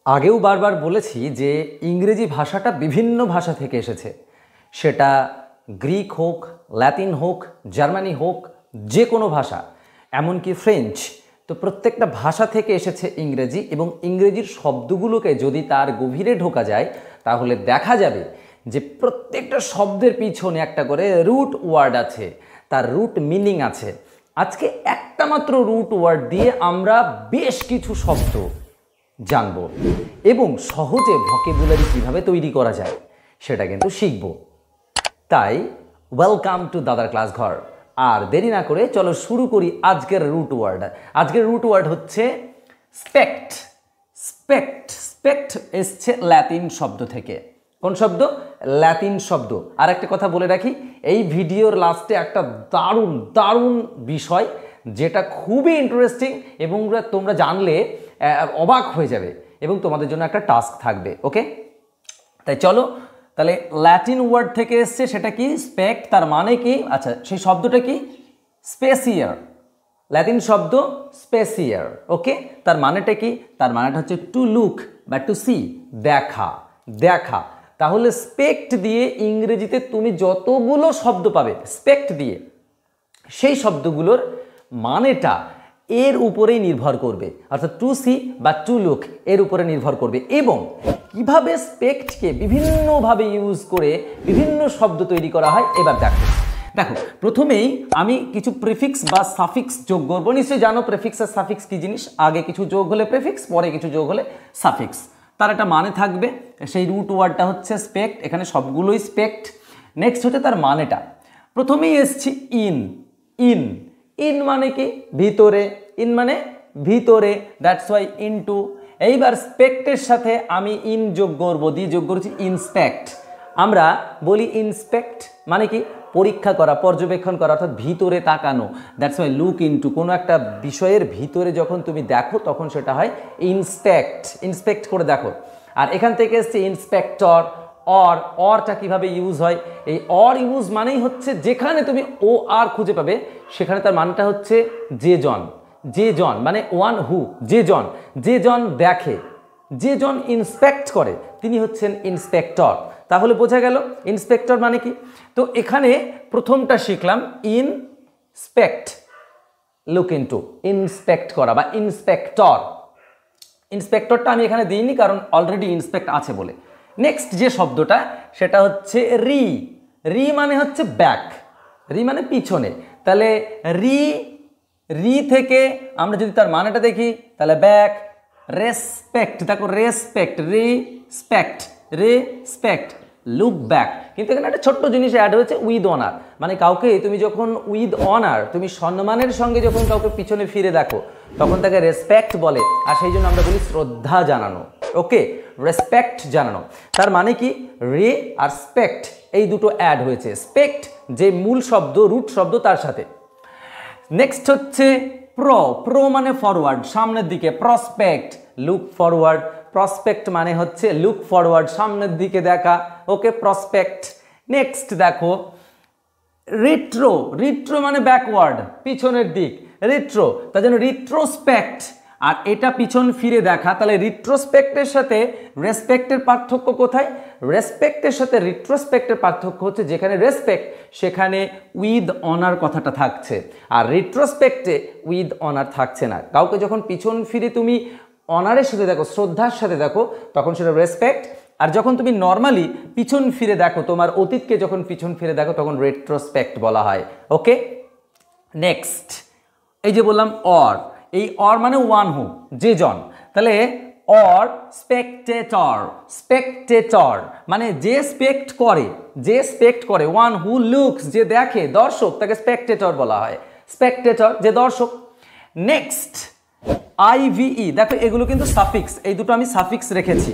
আগেও বারবার বলেছি যে ইংরেজি ভাষাটা বিভিন্ন ভাষা থেকে এসেছে, সেটা গ্রিক হোক, ল্যাটিন হোক, জার্মানি হোক, যে কোনো ভাষা, এমনকি ফ্রেঞ্চ। তো প্রত্যেকটা ভাষা থেকে এসেছে ইংরেজি, এবং ইংরেজির শব্দগুলোকে যদি তার গভীরে ঢোকা যায় তাহলে দেখা যাবে যে প্রত্যেকটা শব্দের পিছনে একটা করে রুট ওয়ার্ড আছে, তার রুট মিনিং আছে। আজকে একটা মাত্র রুট ওয়ার্ড দিয়ে আমরা বেশ কিছু শব্দ জানব এবং সহজে ভোকাবুলারি কীভাবে তৈরি করা যায় সেটা কিন্তু শিখব। তাই ওয়েলকাম টু দাদার ক্লাস ঘর। আর দেরি না করে চলো শুরু করি আজকের রুট ওয়ার্ড। আজকের রুট ওয়ার্ড হচ্ছে স্পেক্ট। স্পেক্ট স্পেক্ট এসছে ল্যাটিন শব্দ থেকে। কোন শব্দ? ল্যাটিন শব্দ। আর একটা কথা বলে রাখি, এই ভিডিওর লাস্টে একটা দারুণ দারুণ বিষয় যেটা খুবই ইন্টারেস্টিং এবং তোমরা জানলে অবাক হয়ে যাবে, এবং তোমাদের জন্য একটা টাস্ক থাকবে। ওকে, তাই চলো, তাহলে ল্যাটিন ওয়ার্ড থেকে এসছে, সেটা কি? স্পেক্ট। তার মানে কি? আচ্ছা, সেই শব্দটা কি? স্পেসিয়ার। ল্যাটিন শব্দ স্পেসিয়ার। ওকে, তার মানেটা কি? তার মানেটা হচ্ছে টু লুক বা টু সি, দেখা দেখা। তাহলে স্পেক্ট দিয়ে ইংরেজিতে তুমি যতগুলো শব্দ পাবে স্পেক্ট দিয়ে, সেই শব্দগুলোর মানেটা এর উপরেই নির্ভর করবে, অর্থাৎ টু সি বা টু লুক এর উপরে নির্ভর করবে। এবং কিভাবে স্পেক্টকে বিভিন্নভাবে ইউজ করে বিভিন্ন শব্দ তৈরি করা হয় এবার দেখো। প্রথমেই আমি কিছু প্রিফিক্স বা সাফিক্স যোগ করবো। নিশ্চয়ই জানো প্রিফিক্স আর সাফিক্স কি জিনিস। আগে কিছু যোগ হলে প্রিফিক্স, পরে কিছু যোগ হলে সাফিক্স, তার একটা মানে থাকবে। সেই রুট ওয়ার্ডটা হচ্ছে স্পেক্ট, এখানে সবগুলোই স্পেক্ট। নেক্সট হচ্ছে তার মানেটা। প্রথমেই এসছি ইন। ইন ইন মানে কি? ভিতরে। ইন মানে ভিতরে, দ্যাটস ওয়াই ইনটু। এইবার স্পেক্টের সাথে আমি ইন যোগ করবো, দিয়ে যোগ করেছি ইনস্পেক্ট। আমরা বলি ইনস্পেক্ট মানে কি? পরীক্ষা করা, পর্যবেক্ষণ করা, অর্থাৎ ভিতরে তাকানো। That's why look into. কোনো একটা বিষয়ের ভিতরে যখন তুমি দেখো তখন সেটা হয় ইনস্পেক্ট। ইনস্পেক্ট করে দেখো। আর এখান থেকে এসছে ইন্সপেক্টর। অরটা কিভাবে ইউজ হয়? এই অর ইউজ মানেই হচ্ছে যেখানে তুমি ও আর খুঁজে পাবে সেখানে তার মানটা হচ্ছে যে জন। যে জন মানে ওয়ান হু, যে জন, যে জন দেখে, যে জন ইন্সপেক্ট করে তিনি হচ্ছেন ইন্সপেক্টর। তাহলে বোঝা গেল ইন্সপেক্টর মানে কি। তো এখানে প্রথমটা শিখলাম ইনস্পেক্ট, লুক ইনটু, ইনস্পেক্ট করা বা ইন্সপেক্টর। ইন্সপেক্টরটা আমি এখানে দিইনি কারণ অলরেডি ইন্সপেক্ট আছে বলে। নেক্সট যে শব্দটা সেটা হচ্ছে রি। রি মানে হচ্ছে ব্যাক, রি মানে পিছনে। তাহলে রি, রি থেকে আমরা যদি তার মানেটা দেখি তাহলে ব্যাক। রেসপেক্ট, দেখো respect, respect, respect, look back. কিন্তু এখানে একটা ছোট্ট জিনিস অ্যাড হয়েছে, উইথ অনার। মানে কাউকে তুমি যখন উইথ অনার, তুমি সম্মানের সঙ্গে যখন কাউকে পিছনে ফিরে দেখো তখন তাকে রেসপেক্ট বলে, আর সেই জন্য আমরা বলি শ্রদ্ধা জানানো। ওকে, রেসপেক্ট জানানো। তার মানে কি? রে আর স্পেক্ট এই দুটো অ্যাড হয়েছে, স্পেক্ট যে মূল শব্দ, রুট শব্দ, তার সাথে। নেক্সট হচ্ছে প্রো। প্রো মানে ফরওয়ার্ড, সামনের দিকে। Prospect, look forward. প্রসপেক্ট মানে হচ্ছে লুক ফরওয়ার্ড, সামনের দিকে দেখা। ওকে, প্রসপেক্ট। নেক্সট দেখো রিট্রো। রিট্রো মানে ব্যাকওয়ার্ড, পিছনের দিক। রিট্রো, তার জন্য রিট্রোস্পেক্ট। আর এটা পিছন ফিরে দেখা। তাহলে রিট্রোস্পেক্টের সাথে রেসপেক্টের পার্থক্য কোথায়? রেসপেক্টের সাথে রিট্রোস্পেক্টের পার্থক্য হচ্ছে যেখানে রেসপেক্ট সেখানে উইথ অনার কথাটা থাকছে, আর রিট্রোস্পেক্টে উইথ অনার থাকছে না। কাউকে যখন পিছন ফিরে তুমি অনারের সাথে দেখো, শ্রদ্ধার সাথে দেখো, তখন সেটা রেসপেক্ট। আর যখন তুমি নর্মালি পিছন ফিরে দেখো, তোমার অতীতকে যখন পিছন ফিরে দেখো তখন রেট্রোস্পেক্ট বলা হয়। ওকে, নেক্সট এই যে বললাম অর। এই অর মানে ওয়ান হু, যে জন। তাহলে অর স্পেক্টেটর। স্পেক্টেটর মানে যে স্পেক্ট করে, যে স্পেক্ট করে। ওয়ান হু লুকস, যে দেখে, দর্শক, তাকে স্পেক্টেটর বলা হয়। স্পেক্টেটর যে দর্শক। নেক্সট আইভিই। দেখো এগুলো কিন্তু সাফিক্স, এই দুটো আমি সাফিক্স রেখেছি,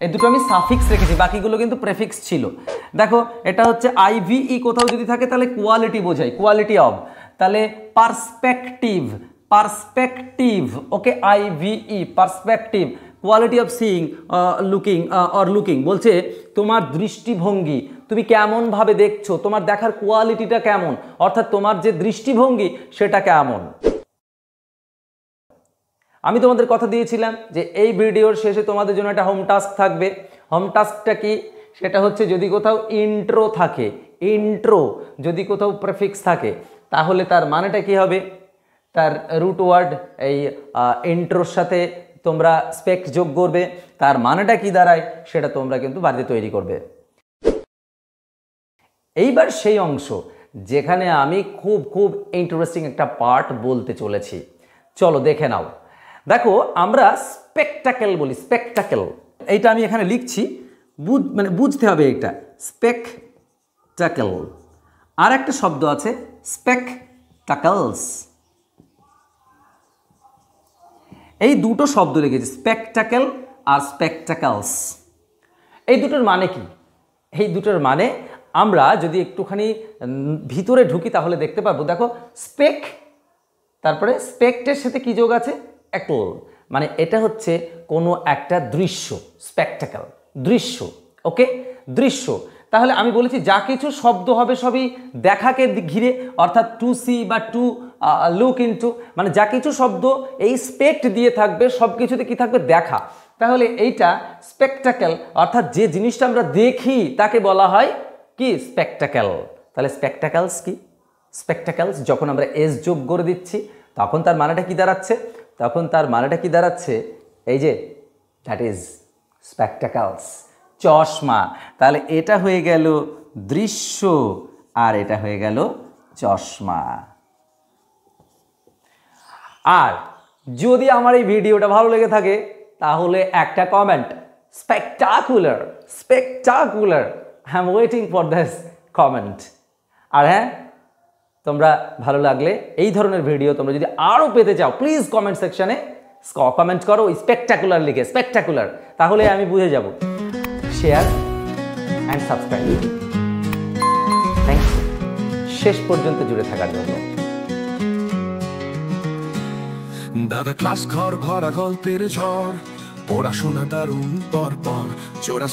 এই দুটো আমি সাফিক্স রেখেছি, বাকিগুলো কিন্তু প্রেফিক্স ছিল। দেখো এটা হচ্ছে আইভিই, কোথাও যদি থাকে তাহলে কোয়ালিটি বোঝায়, কোয়ালিটি অফ। তাহলে পার্সপেক্টিভ, পার্সপেক্টিভ। ওকে, আইভিই, perspective, quality of seeing, looking or looking. বলছে তোমার দৃষ্টিভঙ্গি, তুমি কেমনভাবে দেখছো, তোমার দেখার কোয়ালিটিটা কেমন, অর্থাৎ তোমার যে দৃষ্টিভঙ্গি সেটা কেমন। আমি তোমাদের কথা দিয়েছিলাম যে এই ভিডিওর শেষে তোমাদের জন্য একটা হোম টাস্ক থাকবে। হোম টাস্কটা কি? সেটা হচ্ছে যদি কোথাও ইন্ট্রো থাকে, ইন্ট্রো যদি কোথাও প্রেফিক্স থাকে, তাহলে তার মানেটা কি হবে? তার রুট ওয়ার্ড এই ইন্ট্রোর সাথে তোমরা স্পেক যোগ করবে, তার মানেটা কি দাঁড়ায় সেটা তোমরা কিন্তু বাড়িতে তৈরি করবে। এইবার সেই অংশ যেখানে আমি খুব খুব ইন্টারেস্টিং একটা পার্ট বলতে চলেছি, চলো দেখে নাও। দেখো, আমরা স্পেকটাকেল বলি, স্পেকটাকেল। এইটা আমি এখানে লিখছি, মানে বুঝতে হবে এটা স্পেকটাকেল। আর একটা শব্দ আছে স্পেকটাকেলস। এই দুটো শব্দ লিখেছি, স্পেকটাকেল আর স্পেকটাকেলস। এই দুটোর মানে কি? এই দুটোর মানে আমরা যদি একটুখানি ভিতরে ঢুকি তাহলে দেখতে পাবো। দেখো, স্পেক, তারপরে স্পেক্টের সাথে কি যোগ আছে? একল। মানে এটা হচ্ছে কোনো একটা দৃশ্য, স্পেকটাকেল, দৃশ্য। ওকে, দৃশ্য। তাহলে আমি বলেছি যা কিছু শব্দ হবে সবই দেখাকে ঘিরে, অর্থাৎ টু সি বা টু লুক ইনটু, মানে যা কিছু শব্দ এই স্পেক্ট দিয়ে থাকবে সব কিছুতে কি থাকবে? দেখা। তাহলে এইটা স্পেকটাকেল, অর্থাৎ যে জিনিসটা আমরা দেখি তাকে বলা হয় কি? স্পেকটাকেল। তাহলে স্পেকটাকেলস কি? স্পেকটাকেলস যখন আমরা এস যোগ করে দিচ্ছি তখন তার মানেটা কি দাঁড়াচ্ছে? তখন তার মানেটা কি দাঁড়াচ্ছে? এই যে দ্যাট ইজ স্পেকটাকেলস, চশমা। তাহলে এটা হয়ে গেল দৃশ্য আর এটা হয়ে গেল চশমা। আর যদি আমার এই ভিডিওটা ভালো লেগে থাকে তাহলে একটা comment, spectacular, spectacular. I am waiting for this comment. আর হ্যাঁ, তোমরা ভালো লাগলে এই ধরনের ভিডিও তোমরা যদি আরও পেতে চাও, প্লিজ কমেন্ট সেকশনে কমেন্ট করো স্পেকটাকুলার লিখে, স্পেকটাকুলার। তাহলে আমি বুঝে যাব। Share and subscribe. Thank you শেষ পর্যন্ত জুড়ে থাকার জন্য। দাদা ক্লাস ঘর ভরা গল্পের ঝড়, পড়াশোনা দারুণ পর পর চোরা